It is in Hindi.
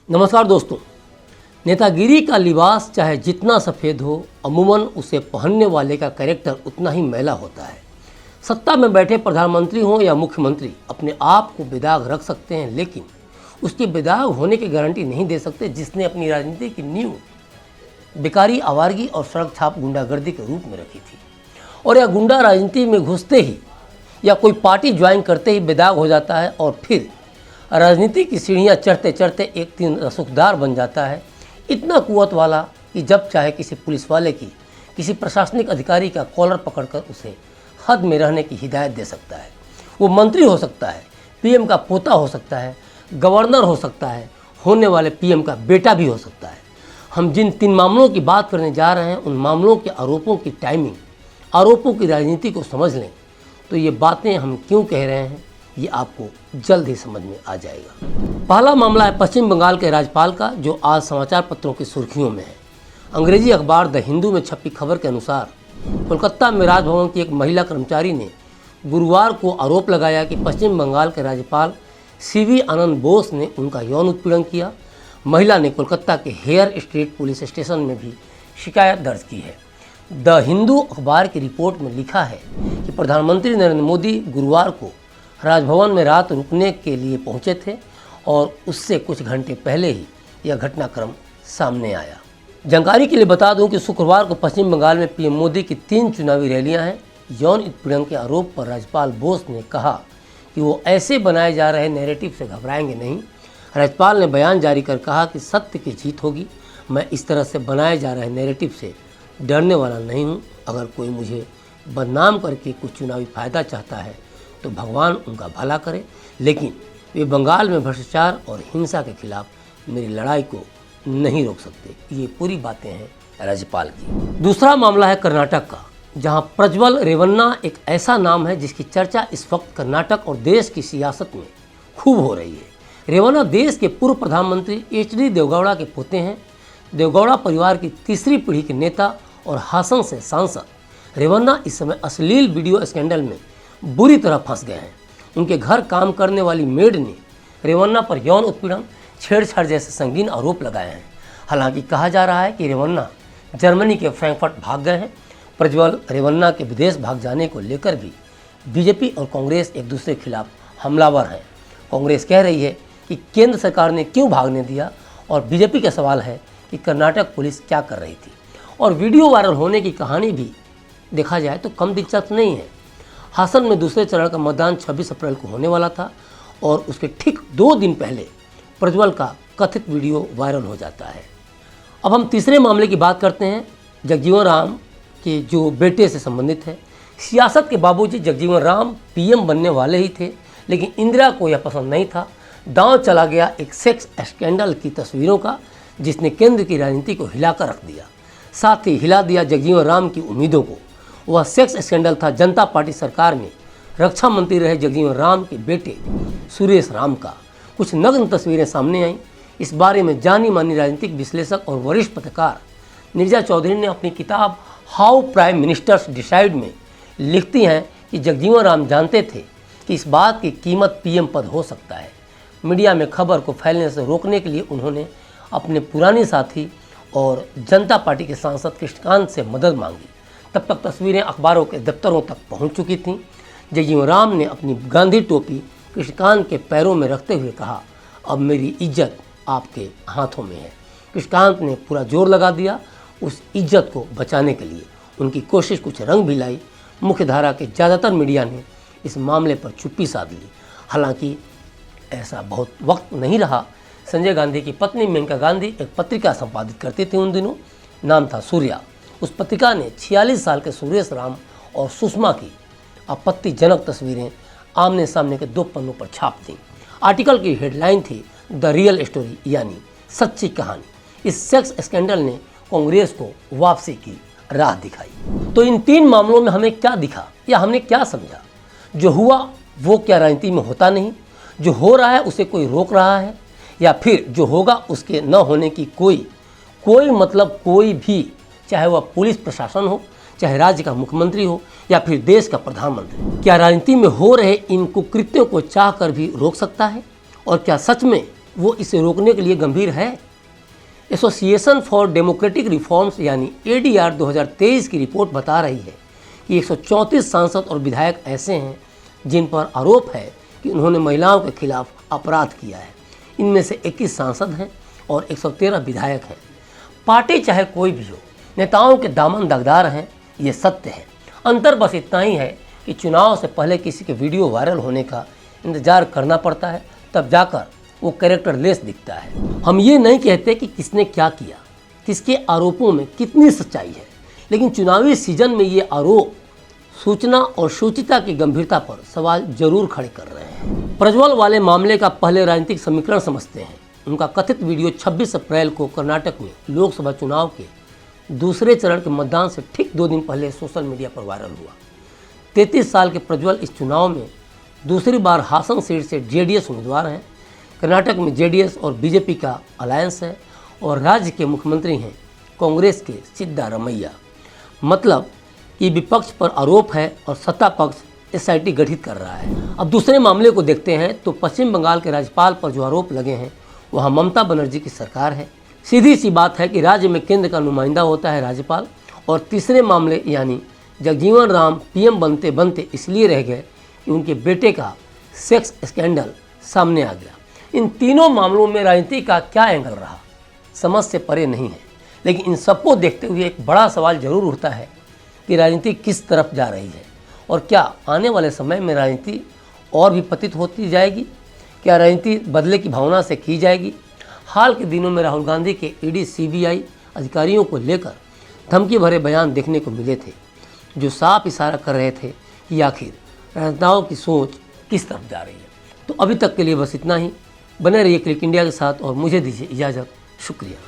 नमस्कार दोस्तों। नेतागिरी का लिबास चाहे जितना सफ़ेद हो, अमूमन उसे पहनने वाले का कैरेक्टर उतना ही मैला होता है। सत्ता में बैठे प्रधानमंत्री हों या मुख्यमंत्री अपने आप को बेदाग रख सकते हैं, लेकिन उसके बेदाग होने की गारंटी नहीं दे सकते जिसने अपनी राजनीति की नींव बेकारी, आवारगी और सड़क छाप गुंडागर्दी के रूप में रखी थी। और यह गुंडा राजनीति में घुसते ही या कोई पार्टी ज्वाइन करते ही बेदाग हो जाता है और फिर राजनीति की सीढ़ियाँ चढ़ते चढ़ते एक दिन रसूखदार बन जाता है, इतना कुव्वत वाला कि जब चाहे किसी पुलिस वाले की, किसी प्रशासनिक अधिकारी का कॉलर पकड़कर उसे हद में रहने की हिदायत दे सकता है। वो मंत्री हो सकता है, पीएम का पोता हो सकता है, गवर्नर हो सकता है, होने वाले पीएम का बेटा भी हो सकता है। हम जिन 3 मामलों की बात करने जा रहे हैं, उन मामलों के आरोपों की टाइमिंग, आरोपों की राजनीति को समझ लें तो ये बातें हम क्यों कह रहे हैं ये आपको जल्द ही समझ में आ जाएगा। पहला मामला है पश्चिम बंगाल के राज्यपाल का, जो आज समाचार पत्रों की सुर्खियों में है। अंग्रेजी अखबार द हिंदू में छपी खबर के अनुसार कोलकाता में राजभवन की एक महिला कर्मचारी ने गुरुवार को आरोप लगाया कि पश्चिम बंगाल के राज्यपाल सीवी आनंद बोस ने उनका यौन उत्पीड़न किया। महिला ने कोलकाता के हेयर स्ट्रीट पुलिस स्टेशन में भी शिकायत दर्ज की है। द हिंदू अखबार की रिपोर्ट में लिखा है कि प्रधानमंत्री नरेंद्र मोदी गुरुवार को राजभवन में रात रुकने के लिए पहुंचे थे और उससे कुछ घंटे पहले ही यह घटनाक्रम सामने आया। जानकारी के लिए बता दूं कि शुक्रवार को पश्चिम बंगाल में पीएम मोदी की 3 चुनावी रैलियां हैं। यौन उत्पीड़न के आरोप पर राज्यपाल बोस ने कहा कि वो ऐसे बनाए जा रहे नैरेटिव से घबराएंगे नहीं। राज्यपाल ने बयान जारी कर कहा कि सत्य की जीत होगी। मैं इस तरह से बनाए जा रहे नैरेटिव से डरने वाला नहीं हूँ। अगर कोई मुझे बदनाम करके कुछ चुनावी फायदा चाहता है तो भगवान उनका भला करे, लेकिन वे बंगाल में भ्रष्टाचार और हिंसा के खिलाफ मेरी लड़ाई को नहीं रोक सकते। ये पूरी बातें हैं राज्यपाल की। दूसरा मामला है कर्नाटक का, जहां प्रज्वल रेवन्ना एक ऐसा नाम है जिसकी चर्चा इस वक्त कर्नाटक और देश की सियासत में खूब हो रही है। रेवन्ना देश के पूर्व प्रधानमंत्री एचडी देवगौड़ा के पोते हैं। देवगौड़ा परिवार की तीसरी पीढ़ी के नेता और हासन से सांसद रेवन्ना इस समय अश्लील वीडियो स्कैंडल में बुरी तरह फंस गए हैं। उनके घर काम करने वाली मेड ने रेवन्ना पर यौन उत्पीड़न, छेड़छाड़ जैसे संगीन आरोप लगाए हैं। हालांकि कहा जा रहा है कि रेवन्ना जर्मनी के फ्रैंकफर्ट भाग गए हैं। प्रज्वल रेवन्ना के विदेश भाग जाने को लेकर भी बीजेपी और कांग्रेस एक दूसरे के खिलाफ हमलावर हैं। कांग्रेस कह रही है कि केंद्र सरकार ने क्यों भागने दिया, और बीजेपी का सवाल है कि कर्नाटक पुलिस क्या कर रही थी। और वीडियो वायरल होने की कहानी भी देखा जाए तो कम दिलचस्प नहीं है। हासन में दूसरे चरण का मतदान 26 अप्रैल को होने वाला था और उसके ठीक 2 दिन पहले प्रज्वल का कथित वीडियो वायरल हो जाता है। अब हम तीसरे मामले की बात करते हैं, जगजीवन राम के जो बेटे से संबंधित है। सियासत के बाबूजी जगजीवन राम पीएम बनने वाले ही थे, लेकिन इंदिरा को यह पसंद नहीं था। दांव चला गया एक सेक्स स्कैंडल की तस्वीरों का, जिसने केंद्र की राजनीति को हिलाकर रख दिया, साथ ही हिला दिया जगजीवन राम की उम्मीदों को। वह सेक्स स्कैंडल था जनता पार्टी सरकार में रक्षा मंत्री रहे जगजीवन राम के बेटे सुरेश राम का। कुछ नग्न तस्वीरें सामने आईं। इस बारे में जानी मानी राजनीतिक विश्लेषक और वरिष्ठ पत्रकार नीरजा चौधरी ने अपनी किताब हाउ प्राइम मिनिस्टर्स डिसाइड में लिखती हैं कि जगजीवन राम जानते थे कि इस बात की कीमत पीएम पद हो सकता है। मीडिया में खबर को फैलने से रोकने के लिए उन्होंने अपने पुराने साथी और जनता पार्टी के सांसद कृष्णकांत से मदद मांगी। तब तक तस्वीरें अखबारों के दफ्तरों तक पहुंच चुकी थीं। जगजीवन राम ने अपनी गांधी टोपी कृष्णकांत के पैरों में रखते हुए कहा, अब मेरी इज्जत आपके हाथों में है। कृष्णकांत ने पूरा जोर लगा दिया उस इज्जत को बचाने के लिए। उनकी कोशिश कुछ रंग भी लाई। मुख्यधारा के ज़्यादातर मीडिया ने इस मामले पर चुप्पी साध ली। हालांकि ऐसा बहुत वक्त नहीं रहा। संजय गांधी की पत्नी मेनका गांधी एक पत्रिका संपादित करती थी उन दिनों, नाम था सूर्या। उस पत्रिका ने 46 साल के सुरेश राम और सुषमा की आपत्तिजनक तस्वीरें आमने सामने के 2 पन्नों पर छाप दी। आर्टिकल की हेडलाइन थी द रियल स्टोरी, यानी सच्ची कहानी। इस सेक्स स्कैंडल ने कांग्रेस को वापसी की राह दिखाई। तो इन 3 मामलों में हमें क्या दिखा या हमने क्या समझा? जो हुआ वो क्या राजनीति में होता नहीं? जो हो रहा है उसे कोई रोक रहा है, या फिर जो होगा उसके न होने की कोई मतलब कोई भी, चाहे वह पुलिस प्रशासन हो, चाहे राज्य का मुख्यमंत्री हो या फिर देश का प्रधानमंत्री, क्या राजनीति में हो रहे इन कुकृत्यों को चाह कर भी रोक सकता है? और क्या सच में वो इसे रोकने के लिए गंभीर है? एसोसिएशन फॉर डेमोक्रेटिक रिफॉर्म्स यानी ADR 2023 की रिपोर्ट बता रही है कि 134 सांसद और विधायक ऐसे हैं जिन पर आरोप है कि उन्होंने महिलाओं के खिलाफ अपराध किया है। इनमें से 21 सांसद हैं और 113 विधायक हैं। पार्टी चाहे कोई भी हो, नेताओं के दामन दागदार हैं, ये सत्य है। अंतर बस इतना ही है कि चुनाव से पहले किसी के वीडियो वायरल होने का इंतजार करना पड़ता है, तब जाकर वो कैरेक्टर लेस दिखता है। हम ये नहीं कहते कि किसने क्या किया, किसके आरोपों में कितनी सच्चाई है, लेकिन चुनावी सीजन में ये आरोप सूचना और सूचिता की गंभीरता पर सवाल जरूर खड़े कर रहे हैं। प्रज्वल वाले मामले का पहले राजनीतिक समीकरण समझते हैं। उनका कथित वीडियो 26 अप्रैल को कर्नाटक में लोकसभा चुनाव के दूसरे चरण के मतदान से ठीक 2 दिन पहले सोशल मीडिया पर वायरल हुआ। 33 साल के प्रज्वल इस चुनाव में दूसरी बार हासन सीट से JDS उम्मीदवार हैं। कर्नाटक में JDS और BJP का अलायंस है और राज्य के मुख्यमंत्री हैं कांग्रेस के सिद्धारमैया। मतलब कि विपक्ष पर आरोप है और सत्ता पक्ष SIT गठित कर रहा है। अब दूसरे मामले को देखते हैं तो पश्चिम बंगाल के राज्यपाल पर जो आरोप लगे हैं वहाँ ममता बनर्जी की सरकार है। सीधी सी बात है कि राज्य में केंद्र का नुमाइंदा होता है राज्यपाल। और तीसरे मामले यानी जगजीवन राम PM बनते बनते इसलिए रह गए कि उनके बेटे का सेक्स स्कैंडल सामने आ गया। इन तीनों मामलों में राजनीति का क्या एंगल रहा, समझ से परे नहीं है। लेकिन इन सबको देखते हुए एक बड़ा सवाल जरूर उठता है कि राजनीति किस तरफ जा रही है और क्या आने वाले समय में राजनीति और भी पतित होती जाएगी? क्या राजनीति बदले की भावना से की जाएगी? हाल के दिनों में राहुल गांधी के ED CBI अधिकारियों को लेकर धमकी भरे बयान देखने को मिले थे, जो साफ इशारा कर रहे थे कि आखिर राजनेताओं की सोच किस तरफ जा रही है। तो अभी तक के लिए बस इतना ही। बने रहिए क्लिक इंडिया के साथ और मुझे दीजिए इजाज़त। शुक्रिया।